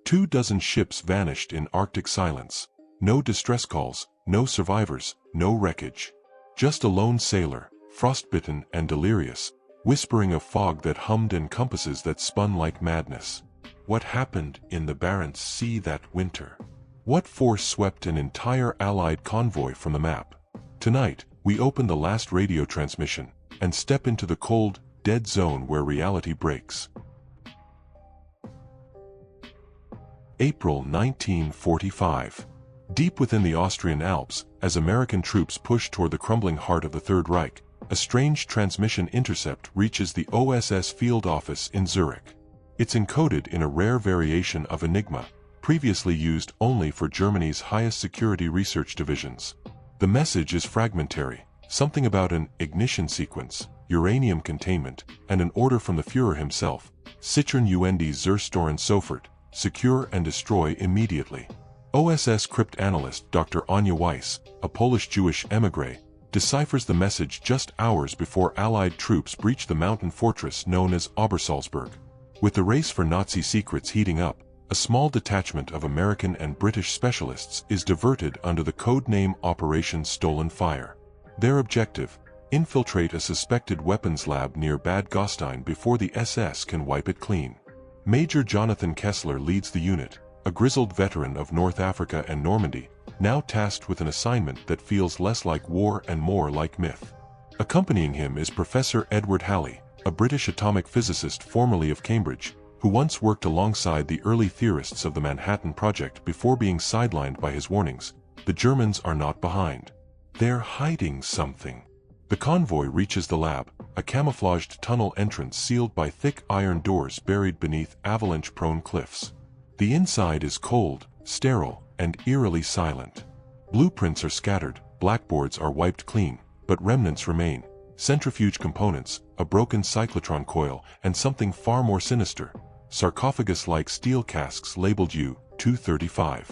24 ships vanished in Arctic silence. No distress calls, no survivors, no wreckage. Just a lone sailor, frostbitten and delirious, whispering of fog that hummed and compasses that spun like madness. What happened in the Barents Sea that winter? What force swept an entire Allied convoy from the map? Tonight, we open the last radio transmission and step into the cold, dead zone where reality breaks. April 1945. Deep within the Austrian Alps, as American troops push toward the crumbling heart of the Third Reich, a strange transmission intercept reaches the OSS field office in Zurich. It's encoded in a rare variation of Enigma, previously used only for Germany's highest security research divisions. The message is fragmentary, something about an ignition sequence, uranium containment, and an order from the Führer himself, Sichern und Zerstoren sofort, secure and destroy immediately. OSS cryptanalyst Dr. Anja Weiss, a Polish-Jewish émigré, deciphers the message just hours before Allied troops breach the mountain fortress known as Obersalzberg. With the race for Nazi secrets heating up, a small detachment of American and British specialists is diverted under the codename Operation Stolen Fire. Their objective: infiltrate a suspected weapons lab near Bad Gastein before the SS can wipe it clean. Major Jonathan Kessler leads the unit, a grizzled veteran of North Africa and Normandy, now tasked with an assignment that feels less like war and more like myth. Accompanying him is Professor Edward Halley, a British atomic physicist formerly of Cambridge, who once worked alongside the early theorists of the Manhattan Project before being sidelined by his warnings. The Germans are not behind. They're hiding something. The convoy reaches the lab, a camouflaged tunnel entrance sealed by thick iron doors buried beneath avalanche-prone cliffs. The inside is cold, sterile, and eerily silent. Blueprints are scattered, blackboards are wiped clean, but remnants remain: centrifuge components, a broken cyclotron coil, and something far more sinister: sarcophagus-like steel casks labeled U-235.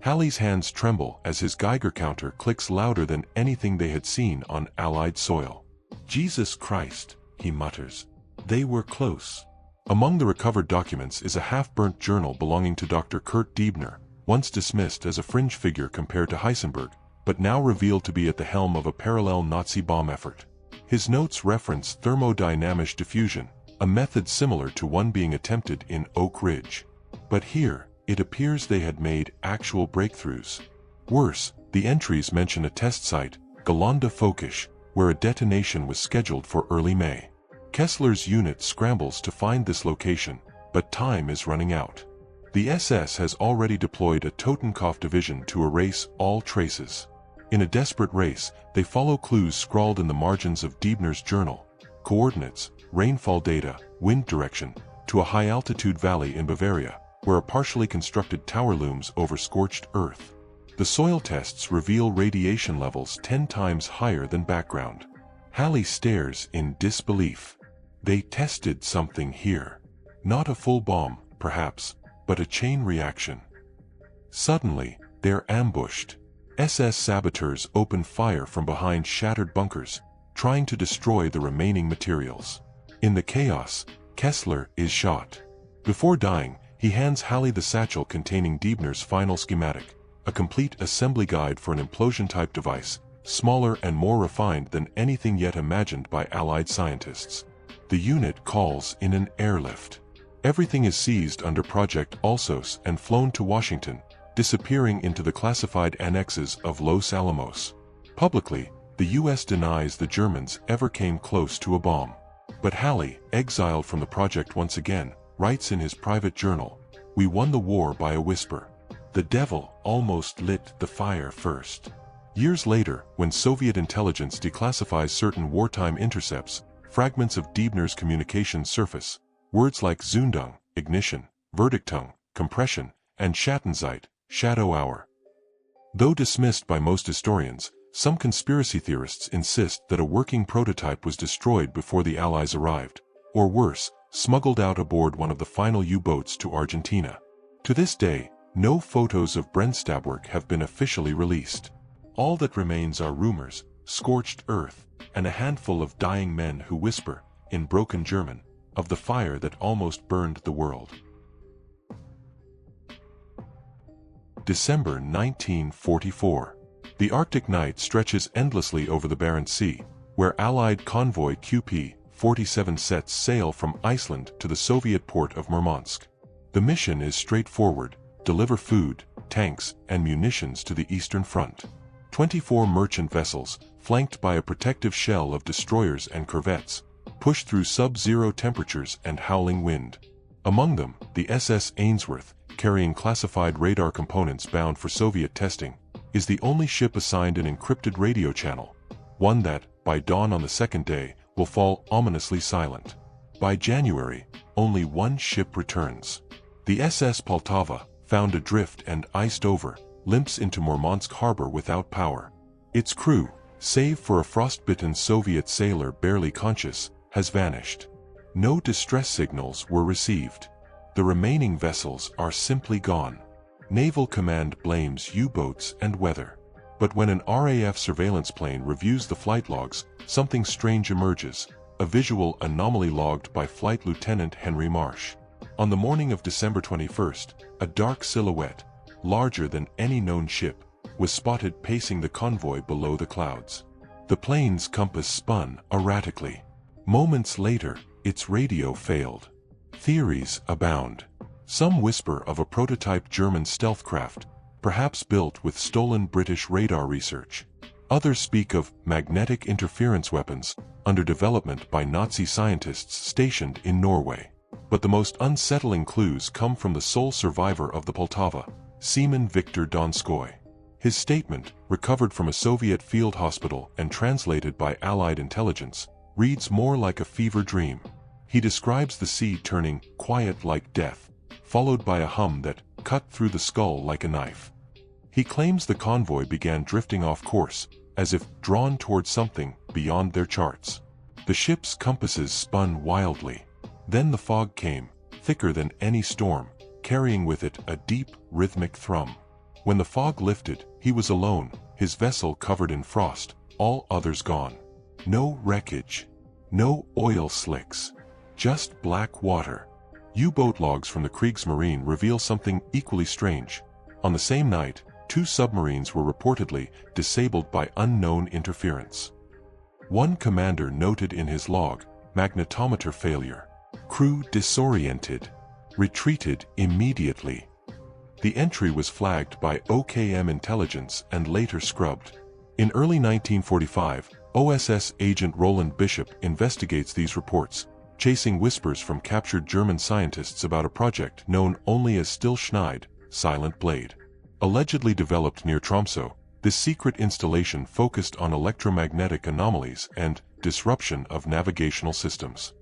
Halley's hands tremble as his Geiger counter clicks louder than anything they had seen on Allied soil. "Jesus Christ," he mutters. "They were close." Among the recovered documents is a half-burnt journal belonging to Dr. Kurt Diebner, once dismissed as a fringe figure compared to Heisenberg, but now revealed to be at the helm of a parallel Nazi bomb effort. His notes reference thermodynamic diffusion, a method similar to one being attempted in Oak Ridge. But here, it appears they had made actual breakthroughs. Worse, the entries mention a test site, Galanda Fokish, where a detonation was scheduled for early May. Kessler's unit scrambles to find this location, but time is running out. The SS has already deployed a Totenkopf division to erase all traces. In a desperate race, they follow clues scrawled in the margins of Diebner's journal: coordinates, rainfall data, wind direction, to a high-altitude valley in Bavaria, where a partially constructed tower looms over scorched earth. The soil tests reveal radiation levels 10 times higher than background. Halley stares in disbelief. They tested something here. Not a full bomb, perhaps, but a chain reaction. Suddenly, they're ambushed. SS saboteurs open fire from behind shattered bunkers, trying to destroy the remaining materials. In the chaos, Kessler is shot. Before dying, he hands Halley the satchel containing Diebner's final schematic, a complete assembly guide for an implosion-type device, smaller and more refined than anything yet imagined by Allied scientists. The unit calls in an airlift. Everything is seized under Project Alsos and flown to Washington, disappearing into the classified annexes of Los Alamos. Publicly, the US denies the Germans ever came close to a bomb. But Halley, exiled from the project once again, writes in his private journal, "We won the war by a whisper. The devil almost lit the fire first." Years later, when Soviet intelligence declassifies certain wartime intercepts, fragments of Diebner's communications surface. Words like Zündung, ignition, Verdichtung, compression, and Schattenzeit, shadow hour. Though dismissed by most historians, some conspiracy theorists insist that a working prototype was destroyed before the Allies arrived, or worse, smuggled out aboard one of the final U-boats to Argentina. To this day, no photos of Brennstabwerk have been officially released. All that remains are rumors, scorched earth, and a handful of dying men who whisper, in broken German, of the fire that almost burned the world. December 1944. The Arctic night stretches endlessly over the Barents Sea, where Allied convoy QP-47 sets sail from Iceland to the Soviet port of Murmansk. The mission is straightforward: deliver food, tanks, and munitions to the Eastern Front. 24 merchant vessels, flanked by a protective shell of destroyers and corvettes, push through sub-zero temperatures and howling wind. Among them, the SS Ainsworth, carrying classified radar components bound for Soviet testing, is the only ship assigned an encrypted radio channel, one that, by dawn on the second day, will fall ominously silent. By January, only one ship returns. The SS Poltava, found adrift and iced over, limps into Murmansk harbor without power. Its crew, save for a frostbitten Soviet sailor barely conscious, has vanished. No distress signals were received. The remaining vessels are simply gone. Naval Command blames U-boats and weather. But when an RAF surveillance plane reviews the flight logs, something strange emerges, a visual anomaly logged by Flight Lieutenant Henry Marsh. On the morning of December 21st, a dark silhouette, larger than any known ship, was spotted pacing the convoy below the clouds. The plane's compass spun erratically. Moments later, its radio failed. Theories abound. Some whisper of a prototype German stealth craft, perhaps built with stolen British radar research. Others speak of magnetic interference weapons under development by Nazi scientists stationed in Norway. But the most unsettling clues come from the sole survivor of the Poltava, Seaman Viktor Donskoy. His statement, recovered from a Soviet field hospital and translated by Allied intelligence, reads more like a fever dream. He describes the sea turning quiet like death, followed by a hum that cut through the skull like a knife. He claims the convoy began drifting off course, as if drawn toward something beyond their charts. The ship's compasses spun wildly. Then the fog came, thicker than any storm, carrying with it a deep, rhythmic thrum. When the fog lifted, he was alone, his vessel covered in frost, all others gone. No wreckage. No oil slicks. Just black water. U-boat logs from the Kriegsmarine reveal something equally strange. On the same night, 2 submarines were reportedly disabled by unknown interference. One commander noted in his log, magnetometer failure. Crew disoriented. Retreated immediately. The entry was flagged by OKM intelligence and later scrubbed. In early 1945, OSS agent Roland Bishop investigates these reports, chasing whispers from captured German scientists about a project known only as Stillschneid, Silent Blade. Allegedly developed near Tromsø, this secret installation focused on electromagnetic anomalies and disruption of navigational systems.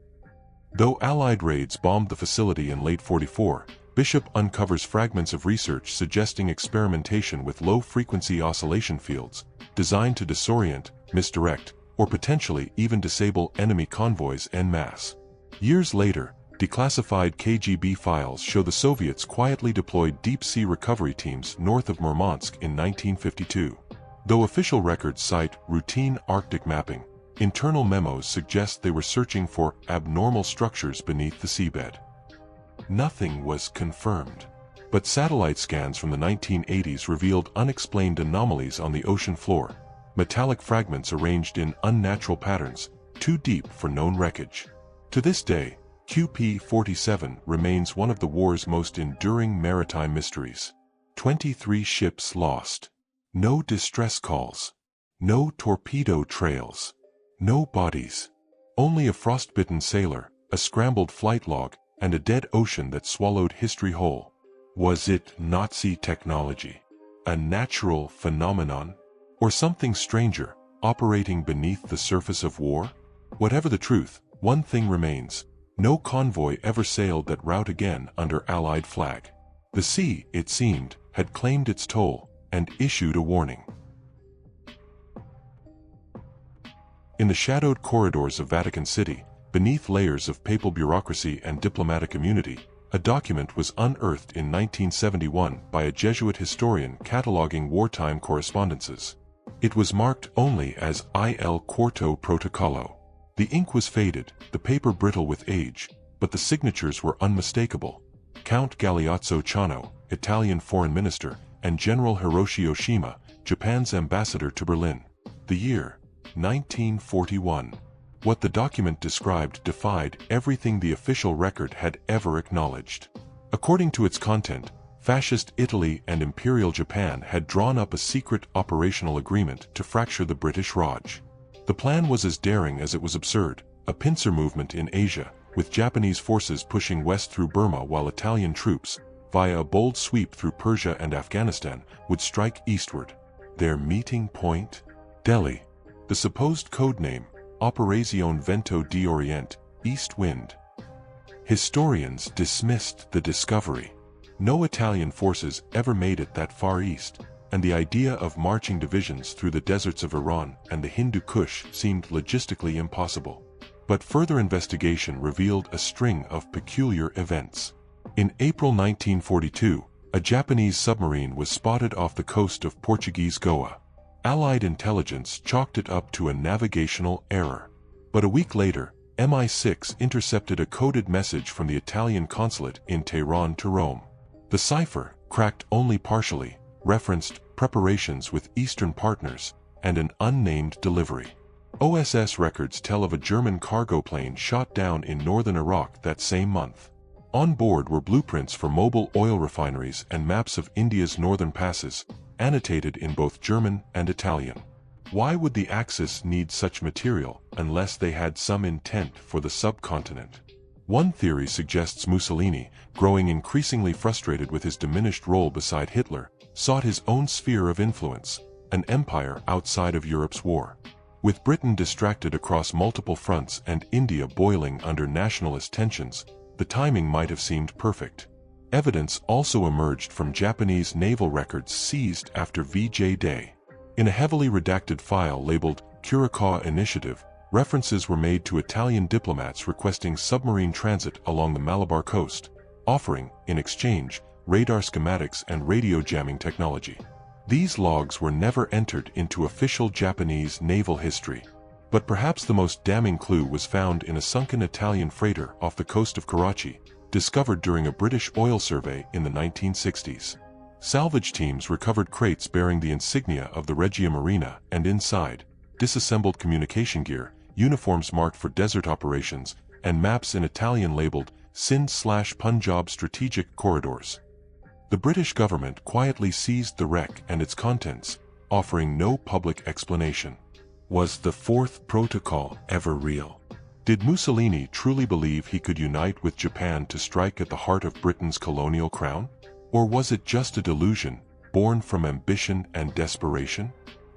Though Allied raids bombed the facility in late 44, Bishop uncovers fragments of research suggesting experimentation with low-frequency oscillation fields, designed to disorient, misdirect, or potentially even disable enemy convoys en masse. Years later, declassified KGB files show the Soviets quietly deployed deep-sea recovery teams north of Murmansk in 1952. Though official records cite routine Arctic mapping, internal memos suggest they were searching for abnormal structures beneath the seabed. Nothing was confirmed. But satellite scans from the 1980s revealed unexplained anomalies on the ocean floor, metallic fragments arranged in unnatural patterns, too deep for known wreckage. To this day, QP-47 remains one of the war's most enduring maritime mysteries. 23 ships lost. No distress calls. No torpedo trails. No bodies. Only a frostbitten sailor, a scrambled flight log, and a dead ocean that swallowed history whole. Was it Nazi technology? A natural phenomenon? Or something stranger, operating beneath the surface of war? Whatever the truth, one thing remains. No convoy ever sailed that route again under Allied flag. The sea, it seemed, had claimed its toll, and issued a warning. In the shadowed corridors of Vatican City, beneath layers of papal bureaucracy and diplomatic immunity, a document was unearthed in 1971 by a Jesuit historian cataloging wartime correspondences. It was marked only as Il Quarto Protocollo. The ink was faded, the paper brittle with age, but the signatures were unmistakable. Count Galeazzo Ciano, Italian foreign minister, and General Hiroshi Oshima, Japan's ambassador to Berlin. The year, 1941. What the document described defied everything the official record had ever acknowledged. According to its content, Fascist Italy and Imperial Japan had drawn up a secret operational agreement to fracture the British Raj. The plan was as daring as it was absurd, a pincer movement in Asia, with Japanese forces pushing west through Burma while Italian troops, via a bold sweep through Persia and Afghanistan, would strike eastward. Their meeting point? Delhi. The supposed codename, Operazione Vento di Oriente, East Wind. Historians dismissed the discovery. No Italian forces ever made it that far east, and the idea of marching divisions through the deserts of Iran and the Hindu Kush seemed logistically impossible. But further investigation revealed a string of peculiar events. In April 1942, a Japanese submarine was spotted off the coast of Portuguese Goa. Allied intelligence chalked it up to a navigational error. But a week later, MI6 intercepted a coded message from the Italian consulate in Tehran to Rome. The cipher, cracked only partially, referenced preparations with Eastern partners and an unnamed delivery. OSS records tell of a German cargo plane shot down in northern Iraq that same month. On board were blueprints for mobile oil refineries and maps of India's northern passes, annotated in both German and Italian. Why would the Axis need such material unless they had some intent for the subcontinent? One theory suggests Mussolini, growing increasingly frustrated with his diminished role beside Hitler, sought his own sphere of influence, an empire outside of Europe's war. With Britain distracted across multiple fronts and India boiling under nationalist tensions, the timing might have seemed perfect. Evidence also emerged from Japanese naval records seized after VJ Day. In a heavily redacted file labeled Curacao Initiative, references were made to Italian diplomats requesting submarine transit along the Malabar coast, offering, in exchange, radar schematics and radio jamming technology. These logs were never entered into official Japanese naval history. But perhaps the most damning clue was found in a sunken Italian freighter off the coast of Karachi, discovered during a British oil survey in the 1960s. Salvage teams recovered crates bearing the insignia of the Regia Marina and inside, disassembled communication gear, uniforms marked for desert operations, and maps in Italian labeled Sind/Punjab Strategic Corridors. The British government quietly seized the wreck and its contents, offering no public explanation. Was the Fourth Protocol ever real? Did Mussolini truly believe he could unite with Japan to strike at the heart of Britain's colonial crown? Or was it just a delusion, born from ambition and desperation?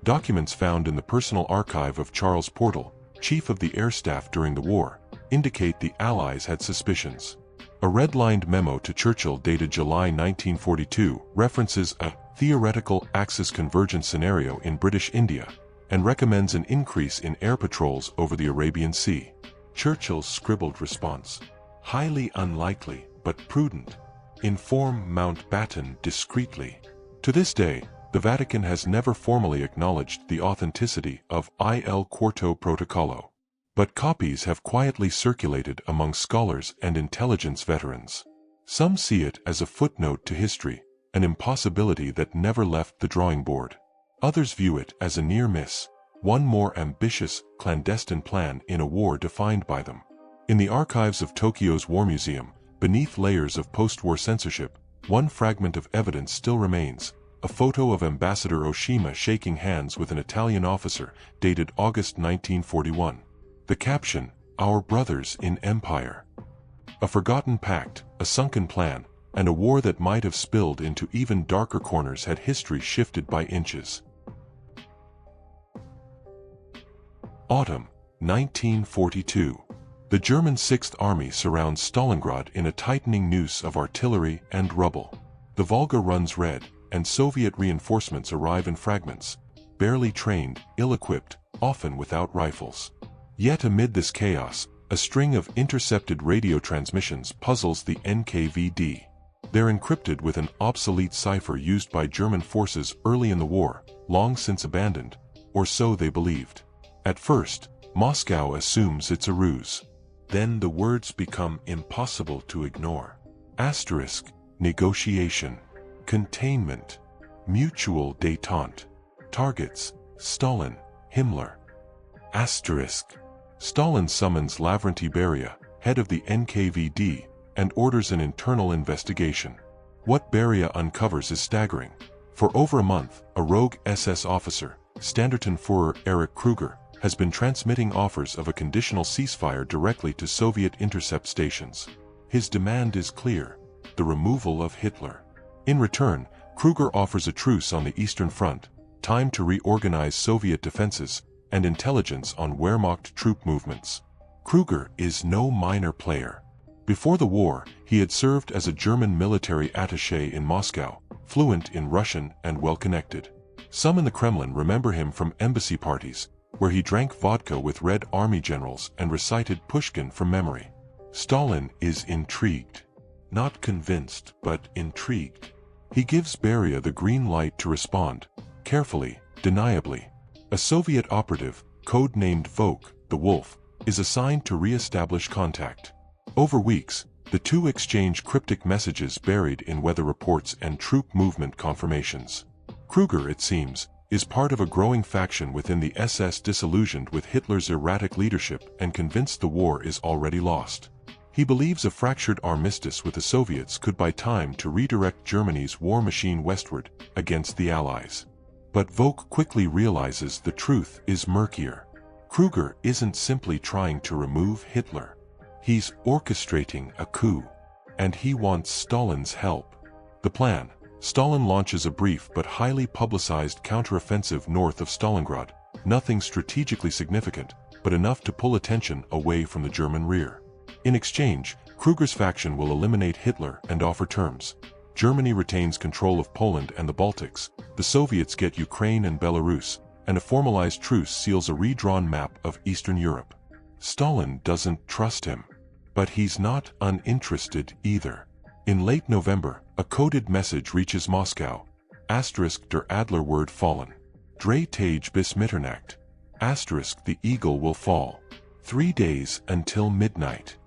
Documents found in the personal archive of Charles Portal, Chief of the Air Staff during the war, indicate the Allies had suspicions. A red-lined memo to Churchill dated July 1942 references a theoretical Axis convergence scenario in British India and recommends an increase in air patrols over the Arabian Sea. Churchill's scribbled response: highly unlikely, but prudent. Inform Mountbatten discreetly. To this day, the Vatican has never formally acknowledged the authenticity of Il Quarto Protocollo, but copies have quietly circulated among scholars and intelligence veterans. Some see it as a footnote to history, an impossibility that never left the drawing board. Others view it as a near miss, one more ambitious, clandestine plan in a war defined by them. In the archives of Tokyo's War Museum, beneath layers of post-war censorship, one fragment of evidence still remains: a photo of Ambassador Oshima shaking hands with an Italian officer, dated August 1941. The caption, "Our Brothers in Empire." A forgotten pact, a sunken plan, and a war that might have spilled into even darker corners had history shifted by inches. Autumn, 1942. The German Sixth Army surrounds Stalingrad in a tightening noose of artillery and rubble. The Volga runs red, and Soviet reinforcements arrive in fragments, barely trained, ill-equipped, often without rifles. Yet amid this chaos, a string of intercepted radio transmissions puzzles the NKVD. They're encrypted with an obsolete cipher used by German forces early in the war, long since abandoned, or so they believed. At first, Moscow assumes it's a ruse. Then the words become impossible to ignore. Asterisk, negotiation, containment. Mutual détente. Targets: Stalin, Himmler. Asterisk. Stalin summons Lavrentiy Beria, head of the NKVD, and orders an internal investigation. What Beria uncovers is staggering. For over a month, a rogue SS officer, Standartenführer Erich Kruger, has been transmitting offers of a conditional ceasefire directly to Soviet intercept stations. His demand is clear: the removal of Hitler. In return, Kruger offers a truce on the Eastern Front, time to reorganize Soviet defenses, and intelligence on Wehrmacht troop movements. Kruger is no minor player. Before the war, he had served as a German military attaché in Moscow, fluent in Russian and well-connected. Some in the Kremlin remember him from embassy parties, where he drank vodka with Red Army generals and recited Pushkin from memory. Stalin is intrigued. Not convinced, but intrigued. He gives Beria the green light to respond, carefully, deniably. A Soviet operative, code-named Vok, the Wolf, is assigned to re-establish contact. Over weeks, the two exchange cryptic messages buried in weather reports and troop movement confirmations. Kruger, it seems, is part of a growing faction within the SS disillusioned with Hitler's erratic leadership and convinced the war is already lost. He believes a fractured armistice with the Soviets could buy time to redirect Germany's war machine westward, against the Allies. But Vok quickly realizes the truth is murkier. Kruger isn't simply trying to remove Hitler. He's orchestrating a coup. And he wants Stalin's help. The plan: Stalin launches a brief but highly publicized counteroffensive north of Stalingrad, nothing strategically significant, but enough to pull attention away from the German rear. In exchange, Kruger's faction will eliminate Hitler and offer terms. Germany retains control of Poland and the Baltics, the Soviets get Ukraine and Belarus, and a formalized truce seals a redrawn map of Eastern Europe. Stalin doesn't trust him. But he's not uninterested either. In late November, a coded message reaches Moscow. Asterisk der Adler word fallen. Drei Tage bis Mitternacht. Asterisk the eagle will fall. 3 days until midnight.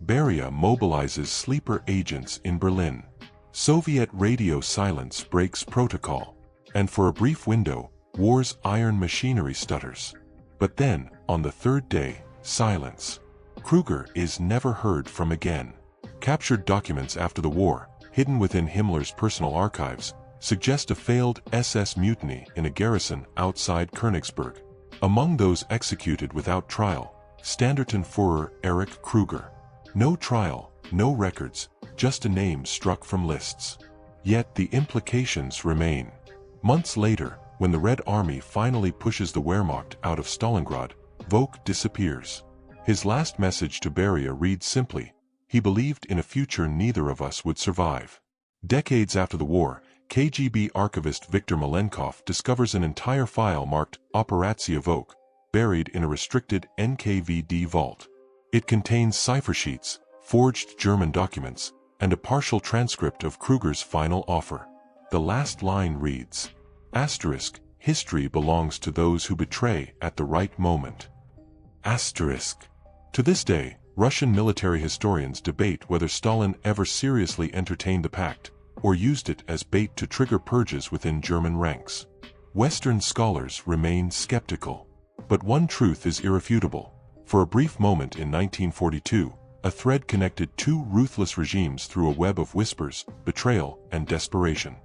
Beria mobilizes sleeper agents in Berlin. Soviet radio silence breaks protocol. And for a brief window, war's iron machinery stutters. But then, on the third day, silence. Kruger is never heard from again. Captured documents after the war, hidden within Himmler's personal archives, suggest a failed SS mutiny in a garrison outside Königsberg. Among those executed without trial, Standartenführer Erich Kruger. No trial, no records, just a name struck from lists. Yet the implications remain. Months later, when the Red Army finally pushes the Wehrmacht out of Stalingrad, Vok disappears. His last message to Beria reads simply: he believed in a future neither of us would survive. Decades after the war, KGB archivist Viktor Malenkov discovers an entire file marked Operacja Vok, buried in a restricted NKVD vault. It contains cipher sheets, forged German documents, and a partial transcript of Kruger's final offer. The last line reads: asterisk, history belongs to those who betray at the right moment. Asterisk. To this day, Russian military historians debate whether Stalin ever seriously entertained the Pact, or used it as bait to trigger purges within German ranks. Western scholars remain skeptical. But one truth is irrefutable. For a brief moment in 1942, a thread connected two ruthless regimes through a web of whispers, betrayal, and desperation.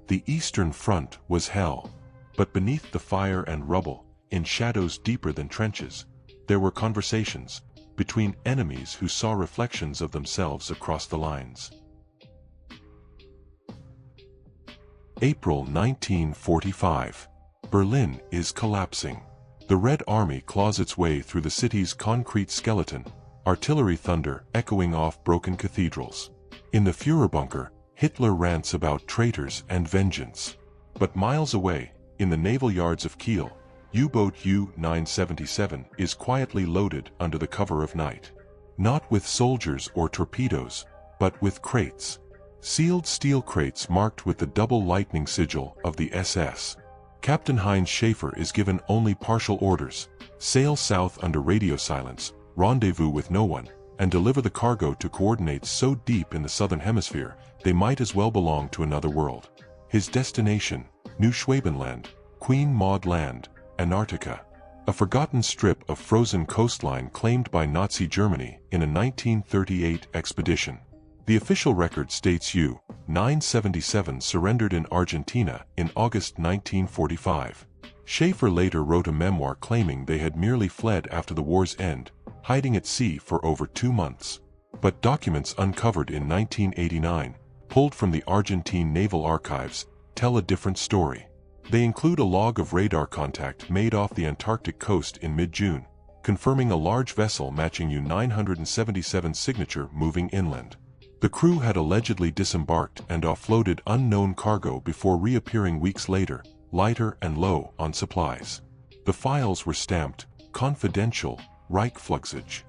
The Eastern Front was hell. But beneath the fire and rubble, in shadows deeper than trenches, there were conversations between enemies who saw reflections of themselves across the lines. April 1945. Berlin is collapsing. The Red Army claws its way through the city's concrete skeleton, artillery thunder echoing off broken cathedrals. In the Führerbunker, Hitler rants about traitors and vengeance. But miles away, in the naval yards of Kiel, U-boat U-977 is quietly loaded under the cover of night. Not with soldiers or torpedoes, but with crates. Sealed steel crates marked with the double lightning sigil of the SS. Captain Heinz Schaefer is given only partial orders: sail south under radio silence, rendezvous with no one, and deliver the cargo to coordinates so deep in the southern hemisphere they might as well belong to another world. His destination, New Schwabenland, Queen Maud Land, Antarctica, a forgotten strip of frozen coastline claimed by Nazi Germany in a 1938 expedition. The official record states U-977 surrendered in Argentina in August 1945. Schaefer later wrote a memoir claiming they had merely fled after the war's end, hiding at sea for over 2 months. But documents uncovered in 1989, pulled from the Argentine Naval Archives, tell a different story. They include a log of radar contact made off the Antarctic coast in mid-June, confirming a large vessel matching U-977's signature moving inland. The crew had allegedly disembarked and offloaded unknown cargo before reappearing weeks later, lighter and low on supplies. The files were stamped, "Confidential, Reichsflugzeug."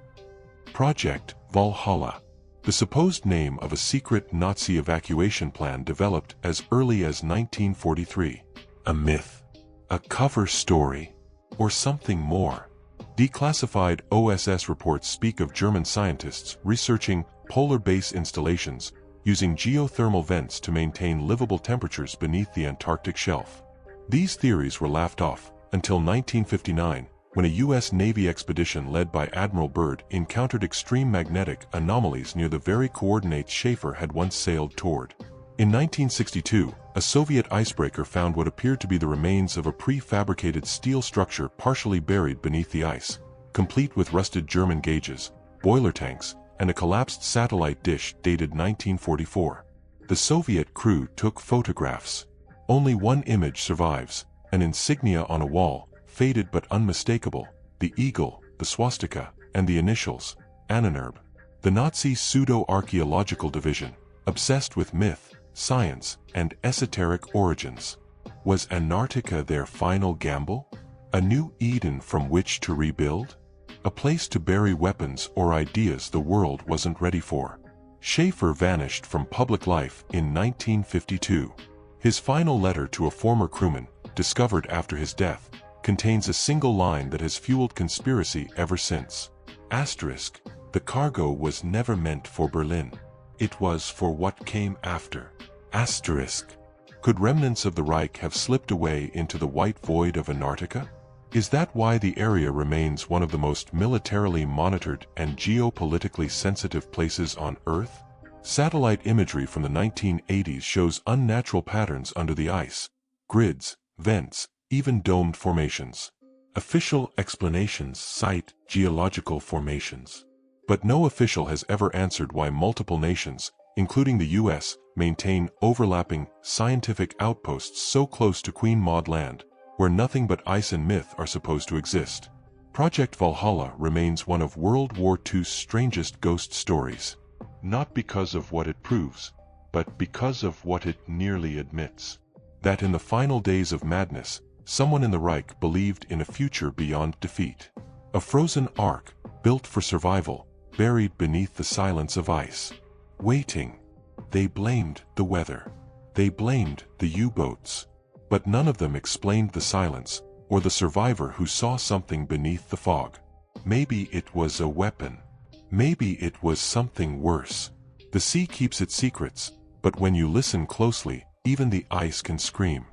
Project Valhalla, the supposed name of a secret Nazi evacuation plan developed as early as 1943. A myth, a cover story, or something more? Declassified OSS reports speak of German scientists researching polar base installations using geothermal vents to maintain livable temperatures beneath the Antarctic shelf. These theories were laughed off until 1959, when a U.S. Navy expedition led by Admiral Byrd encountered extreme magnetic anomalies near the very coordinates Schaefer had once sailed toward. In 1962, a Soviet icebreaker found what appeared to be the remains of a prefabricated steel structure partially buried beneath the ice, complete with rusted German gauges, boiler tanks, and a collapsed satellite dish dated 1944. The Soviet crew took photographs. Only one image survives, an insignia on a wall, faded but unmistakable, the eagle, the swastika, and the initials, Ahnenerbe. The Nazi pseudo-archaeological division, obsessed with myth, science, and esoteric origins. Was Antarctica their final gamble? A new Eden from which to rebuild? A place to bury weapons or ideas the world wasn't ready for? Schaefer vanished from public life in 1952. His final letter to a former crewman, discovered after his death, contains a single line that has fueled conspiracy ever since. Asterisk, the cargo was never meant for Berlin. It was for what came after. Asterisk, could remnants of the Reich have slipped away into the white void of Antarctica? Is that why the area remains one of the most militarily monitored and geopolitically sensitive places on Earth? Satellite imagery from the 1980s shows unnatural patterns under the ice, grids, vents, even domed formations. Official explanations cite geological formations. But no official has ever answered why multiple nations, including the US, maintain overlapping scientific outposts so close to Queen Maud Land, where nothing but ice and myth are supposed to exist. Project Valhalla remains one of World War II's strangest ghost stories. Not because of what it proves, but because of what it nearly admits. That in the final days of madness, someone in the Reich believed in a future beyond defeat. A frozen ark, built for survival, buried beneath the silence of ice. Waiting. They blamed the weather. They blamed the U-boats. But none of them explained the silence, or the survivor who saw something beneath the fog. Maybe it was a weapon. Maybe it was something worse. The sea keeps its secrets, but when you listen closely, even the ice can scream.